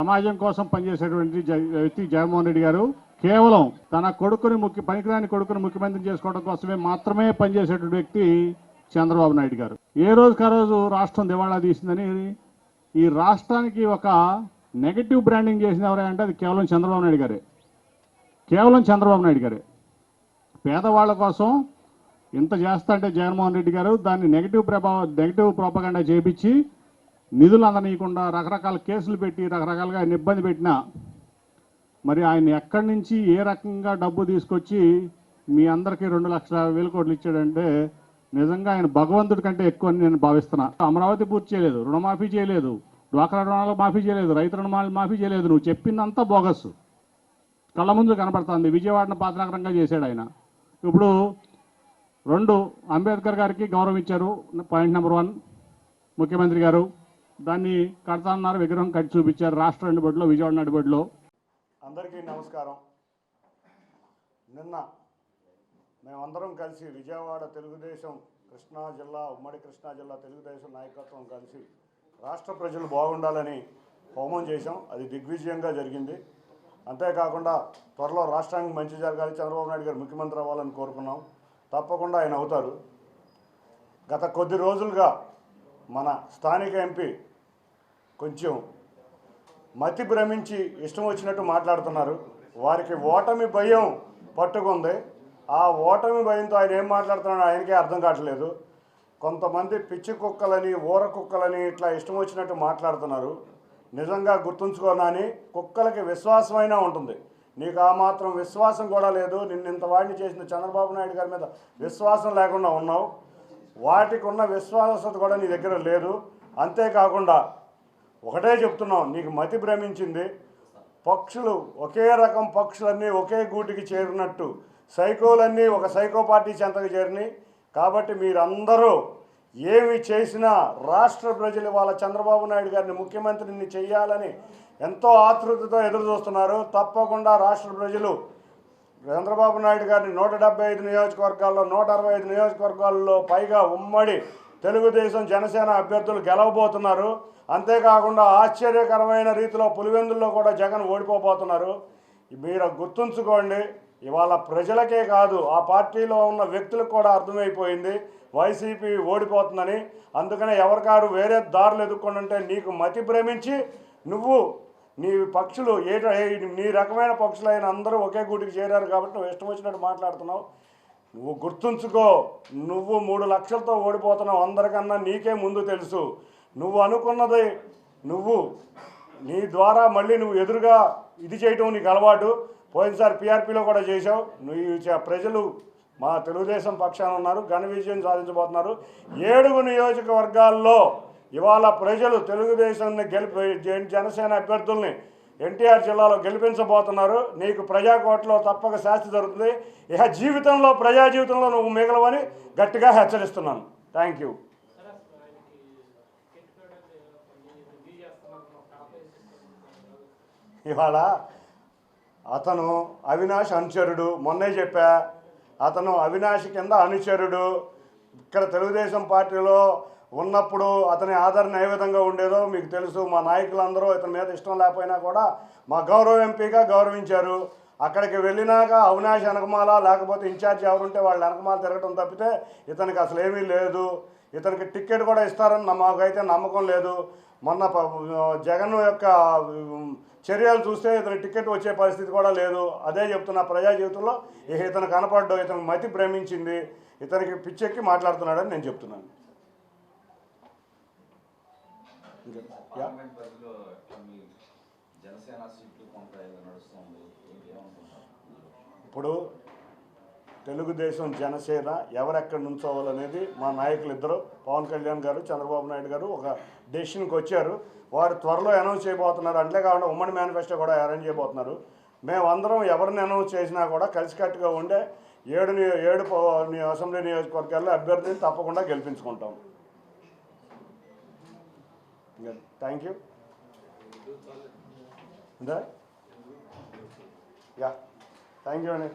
సమాజం కోసం పనిచేసేటువంటి వ్యక్తి జగన్మోహన్ రెడ్డి గారు కేవలం తన కొడుకుని పనికిరాని కొడుకుని ముఖ్యమంత్రి చేసుకోవడం కోసమే మాత్రమే పనిచేసేటువంటి వ్యక్తి చంద్రబాబు నాయుడు గారు. ఏ రోజుకి ఆ రోజు రాష్ట్రం దివాళా తీసిందని ఈ రాష్ట్రానికి ఒక నెగటివ్ బ్రాండింగ్ చేసింది ఎవరంటే అది కేవలం చంద్రబాబు నాయుడు గారే. కేవలం చంద్రబాబు నాయుడు గారే. పేదవాళ్ల కోసం ఇంత చేస్తా అంటే జగన్మోహన్ రెడ్డి గారు దాన్ని నెగటివ్ ప్రోపగండా చేపించి నిధులు అందనీయకుండా రకరకాల కేసులు పెట్టి రకరకాలుగా ఆయన ఇబ్బంది పెట్టినా మరి ఆయన ఎక్కడి నుంచి ఏ రకంగా డబ్బు తీసుకొచ్చి మీ అందరికీ 2,00,000 కోట్లు ఇచ్చాడంటే నిజంగా ఆయన భగవంతుడి కంటే ఎక్కువ అని నేను భావిస్తున్నా. అమరావతి పూర్తి చేయలేదు, రుణమాఫీ చేయలేదు, డ్వాక్రా రుణాలు మాఫీ చేయలేదు, రైతు రుణమాలు మాఫీ చేయలేదు. నువ్వు చెప్పిందంతా బోగస్ కళ్ళ ముందు కనపడుతుంది. విజయవాడను పాతనగరంగా చేశాడు ఆయన. ఇప్పుడు 2 అంబేద్కర్ గారికి గౌరవం ఇచ్చారు. పాయింట్ నెంబర్ 1 ముఖ్యమంత్రి గారు దాన్ని కడతాన్నారు, విగ్రహం కట్టి చూపించారు రాష్ట్ర నడిబడిలో, విజయవాడ నడిబడిలో. అందరికీ నమస్కారం. నిన్న మేమందరం కలిసి విజయవాడ తెలుగుదేశం కృష్ణా జిల్లా, ఉమ్మడి కృష్ణా జిల్లా తెలుగుదేశం నాయకత్వం కలిసి రాష్ట్ర ప్రజలు బాగుండాలని హోమం చేశాం. అది దిగ్విజయంగా జరిగింది. అంతేకాకుండా త్వరలో రాష్ట్రానికి మంచి జరగాలి, చంద్రబాబు నాయుడు గారు ముఖ్యమంత్రి అవ్వాలని కోరుకున్నాం. తప్పకుండా ఆయన అవుతారు. గత కొద్ది రోజులుగా మన స్థానిక ఎంపీ కొంచెం మతి భ్రమించి ఇష్టం వచ్చినట్టు మాట్లాడుతున్నారు. వారికి ఓటమి భయం పట్టుకుంది. ఆ ఓటమి భయంతో ఆయన ఏం మాట్లాడుతున్నాడో ఆయనకే అర్థం కావట్లేదు. కొంతమంది పిచ్చి కుక్కలని, ఊర కుక్కలని ఇట్లా ఇష్టం వచ్చినట్టు మాట్లాడుతున్నారు. నిజంగా గుర్తుంచుకోనని కుక్కలకి విశ్వాసమైనా ఉంటుంది. నీకు ఆ మాత్రం విశ్వాసం కూడా లేదు. నిన్నింత వాడిని చేసిన చంద్రబాబు నాయుడు గారి మీద విశ్వాసం లేకుండా ఉన్నావు. వాటికి ఉన్న విశ్వాసత కూడా నీ దగ్గర లేదు. అంతేకాకుండా ఒకటే చెప్తున్నాం, నీకు మతి భ్రమించింది. పక్షులు ఒకే రకం పక్షులన్నీ ఒకే గూటికి చేరినట్టు సైకోలన్నీ ఒక సైకో పార్టీ చెంతకు చేరినాయి. కాబట్టి మీరందరూ ఏమి చేసినా రాష్ట్ర ప్రజలు వాళ్ళ చంద్రబాబు నాయుడు గారిని ముఖ్యమంత్రిని చేయాలని ఎంతో ఆతృతతో ఎదురు చూస్తున్నారు. తప్పకుండా రాష్ట్ర ప్రజలు చంద్రబాబు నాయుడు గారిని 175 నియోజకవర్గాల్లో 165 నియోజకవర్గాల్లో పైగా ఉమ్మడి తెలుగుదేశం జనసేన అభ్యర్థులు గెలవబోతున్నారు. అంతేకాకుండా ఆశ్చర్యకరమైన రీతిలో పులివెందుల్లో కూడా జగన్ ఓడిపోబోతున్నారు. మీరు గుర్తుంచుకోండి. ఇవాళ ప్రజలకే కాదు ఆ పార్టీలో ఉన్న వ్యక్తులకు కూడా అర్థమైపోయింది వైసీపీ ఓడిపోతుందని. అందుకనే ఎవరికారు వేరే దారులు ఎదుర్కొంటుంటే నీకు మతి భ్రమించి నువ్వు నీ పక్షులు నీ రకమైన పక్షులైన అందరూ ఒకే గూటికి చేరారు కాబట్టి నువ్వు ఇష్టం వచ్చినట్టు మాట్లాడుతున్నావు. నువ్వు గుర్తుంచుకో, నువ్వు 3 లక్షలతో ఓడిపోతున్నావు. అందరికన్నా నీకే ముందు తెలుసు. నువ్వు అనుకున్నది నువ్వు నీ ద్వారా మళ్ళీ నువ్వు ఎదురుగా ఇది చేయటం నీకు అలవాటు. పోయినసారి పీఆర్పీలో కూడా చేశావు. నువ్వు ప్రజలు మా తెలుగుదేశం పక్షాన ఉన్నారు, ఘన విజయం సాధించబోతున్నారు. 7 నియోజకవర్గాల్లో ఇవాళ ప్రజలు తెలుగుదేశాన్ని జనసేన అభ్యర్థుల్ని ఎన్టీఆర్ జిల్లాలో గెలిపించబోతున్నారు. నీకు ప్రజాకోటలో తప్పక శాస్తి జరుగుతుంది. ఇక జీవితంలో ప్రజా జీవితంలో నువ్వు మిగలవని గట్టిగా హెచ్చరిస్తున్నాను. Thank you. ఇవాళ అతను అవినాష్ అనుచరుడు. మొన్నే చెప్పా, అతను అవినాష్ కింద అనుచరుడు. ఇక్కడ తెలుగుదేశం పార్టీలో ఉన్నప్పుడు అతని ఆదరణ ఏ విధంగా ఉండేదో మీకు తెలుసు. మా నాయకులందరూ ఇతని మీద ఇష్టం లేకపోయినా కూడా మా గౌరవ ఎంపీగా గౌరవించారు. అక్కడికి వెళ్ళినాక అవినాష్ వెనకమాల లేకపోతే ఇన్ఛార్జ్ ఎవరుంటే వాళ్ళు వెనకమాల తిరగటం తప్పితే ఇతనికి అసలు ఏమీ లేదు. ఇతనికి టికెట్ కూడా ఇస్తారని మాకైతే నమ్మకం లేదు. మొన్న జగన్ యొక్క చర్యలు చూస్తే ఇతనికి టికెట్ వచ్చే పరిస్థితి కూడా లేదు. అదే చెప్తున్నా, ప్రజా జీవితంలో ఇతను కనపడ్డు. ఇతనికి మతి భ్రమించింది. ఇతనికి పిచ్చెక్కి మాట్లాడుతున్నాడని నేను చెప్తున్నాను. ఇప్పుడు తెలుగుదేశం జనసేన ఎవరెక్కడ నుంచోవాలనేది మా నాయకులు ఇద్దరు, పవన్ కళ్యాణ్ గారు, చంద్రబాబు నాయుడు గారు ఒక డెసిషన్కి వచ్చారు. వారు త్వరలో అనౌన్స్ చేయబోతున్నారు. అంతేకాకుండా ఉమ్మడి మేనిఫెస్టో కూడా అరేంజ్ చేయబోతున్నారు. మేమందరం ఎవరిని అనౌన్స్ చేసినా కూడా కలిసికట్టుగా ఉండే 7 అసెంబ్లీ నియోజకవర్గాల్లో అభ్యర్థిని తప్పకుండా గెలిపించుకుంటాం. Thank you. Yeah, thank you అండి.